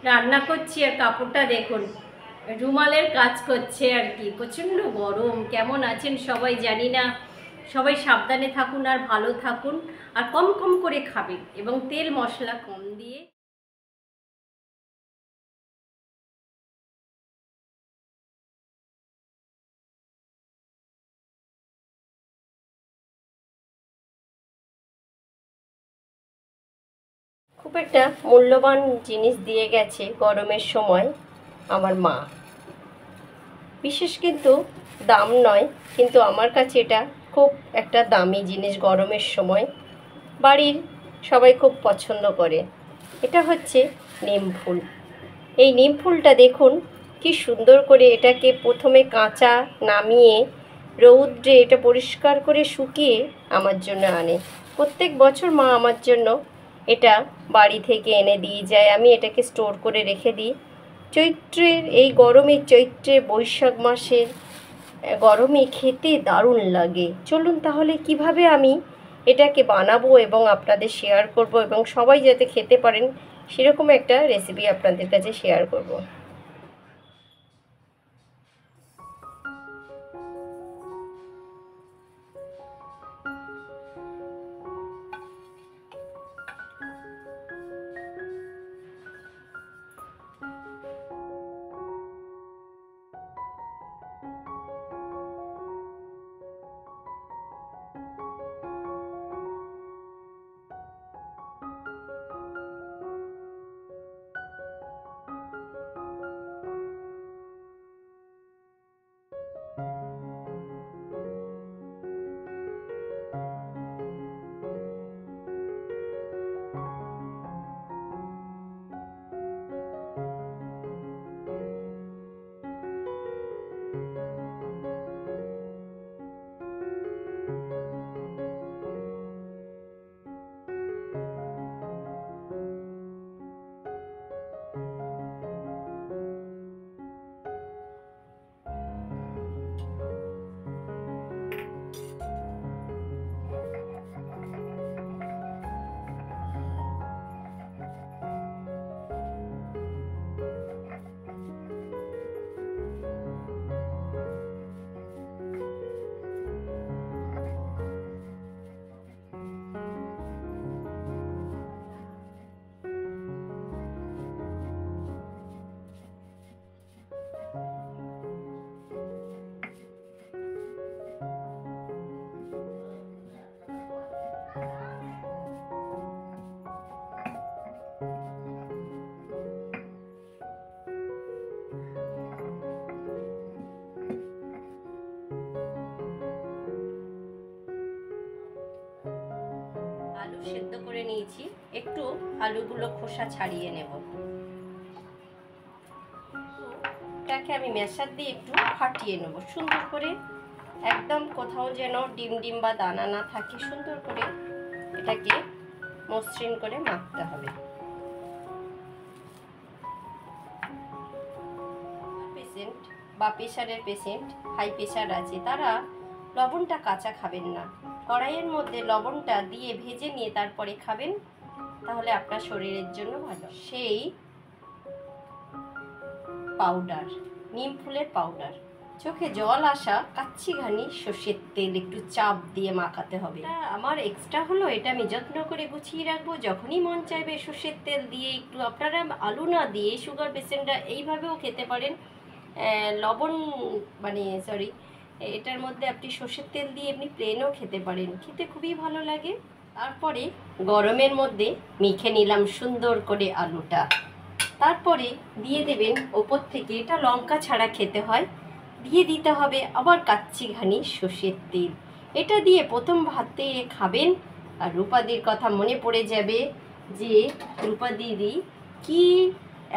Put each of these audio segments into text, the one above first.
রান্না করছি আর কাপড়টা দেখুন, রুমালের কাজ করছে আর কি। প্রচণ্ড গরম। কেমন আছেন সবাই জানি না। সবাই সাবধানে থাকুন আর ভালো থাকুন, আর কম কম করে খাবেন এবং তেল মশলা কম দিয়ে। খুব একটা মূল্যবান জিনিস দিয়ে গেছে গরমের সময় আমার মা। বিশেষ কিন্তু দাম নয়, কিন্তু আমার কাছে এটা খুব একটা দামি জিনিস গরমের সময়। বাড়ির সবাই খুব পছন্দ করে। এটা হচ্ছে নিম ফুল। এই নিম ফুলটা দেখুন কি সুন্দর করে এটাকে প্রথমে কাঁচা নামিয়ে রৌদ্রে এটা পরিষ্কার করে শুকিয়ে আমার জন্য আনে। প্রত্যেক বছর মা আমার জন্য এটা বাড়ি থেকে এনে দিয়ে যায়। আমি এটাকে স্টোর করে রেখে দিই। চৈত্রের এই গরমের চৈত্রে বৈশাখ মাসের গরমে খেতে দারুণ লাগে। চলুন তাহলে কিভাবে আমি এটাকে বানাবো এবং আপনাদের শেয়ার করব, এবং সবাই যাতে খেতে পারেন সেরকম একটা রেসিপি আপনাদের কাছে শেয়ার করব। আলু সেদ্ধ করে নিয়েছি, একটু আলুগুলো খোসা ছাড়িয়ে নেব। এটাকে আমি ম্যাশার দিয়ে একটু ফাটিয়ে নেব সুন্দর করে, একদম কোথাও যেন ডিম ডিম বা দানা না থাকে। সুন্দর করে এটাকে মসৃণ করে মাখতে হবে। পেশেন্ট বা প্রেশারের পেশেন্ট, হাই প্রেশার আছে, তারা লবণটা কাঁচা খাবেন না। কড়াইয়ের মধ্যে লবণটা দিয়ে ভেজে নিয়ে তারপরে খাবেন, তাহলে আপনার শরীরের জন্য ভালো। সেই পাউডার, নিম ফুলের পাউডার, চোখে জল আসা কাচ্চি ঘানি সর্ষের তেল একটু চাপ দিয়ে মাখাতে হবে। আমার এক্সট্রা হলো, এটা আমি যত্ন করে গুছিয়ে রাখবো। যখনই মন চাইবে সর্ষের তেল দিয়ে একটু, আপনারা আলু না দিয়ে সুগার পেশেন্টরা এইভাবেও খেতে পারেন। লবণ এটার মধ্যে আপনি সর্ষের তেল দিয়ে এমনি প্লেনও খেতে পারেন, খেতে খুবই ভালো লাগে। তারপরে গরমের মধ্যে মেখে নিলাম সুন্দর করে আলুটা। তারপরে দিয়ে দেবেন ওপর থেকে, এটা লঙ্কা ছাড়া খেতে হয়, দিয়ে দিতে হবে আবার কাচ্চি ঘানি সর্ষের তেল। এটা দিয়ে প্রথম ভাতে খাবেন আর রূপাদির কথা মনে পড়ে যাবে যে রূপাদিদি কি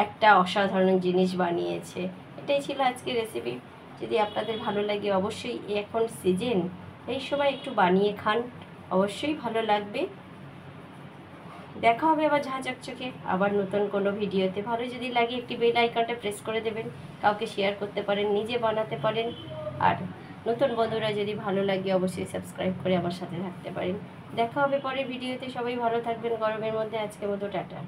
একটা অসাধারণ জিনিস বানিয়েছে। এটাই ছিল আজকের রেসিপি। যদি আপনাদের ভালো লাগে অবশ্যই, এখন সিজন, এই সময় একটু বানিয়ে খান, অবশ্যই ভালো লাগবে। দেখা হবে আবার ঝাঁ চকচকে আবার নতুন কোনো ভিডিওতে। ভালো যদি লাগে একটি বেল আইকনটা প্রেস করে দেবেন, কাউকে শেয়ার করতে পারেন, নিজে বানাতে পারেন। আর নতুন বন্ধুরা যদি ভালো লাগে অবশ্যই সাবস্ক্রাইব করে আমার সাথে থাকতে পারেন। দেখা হবে পরের ভিডিওতে। সবাই ভালো থাকবেন গরমের মধ্যে। আজকের মতো টাটা।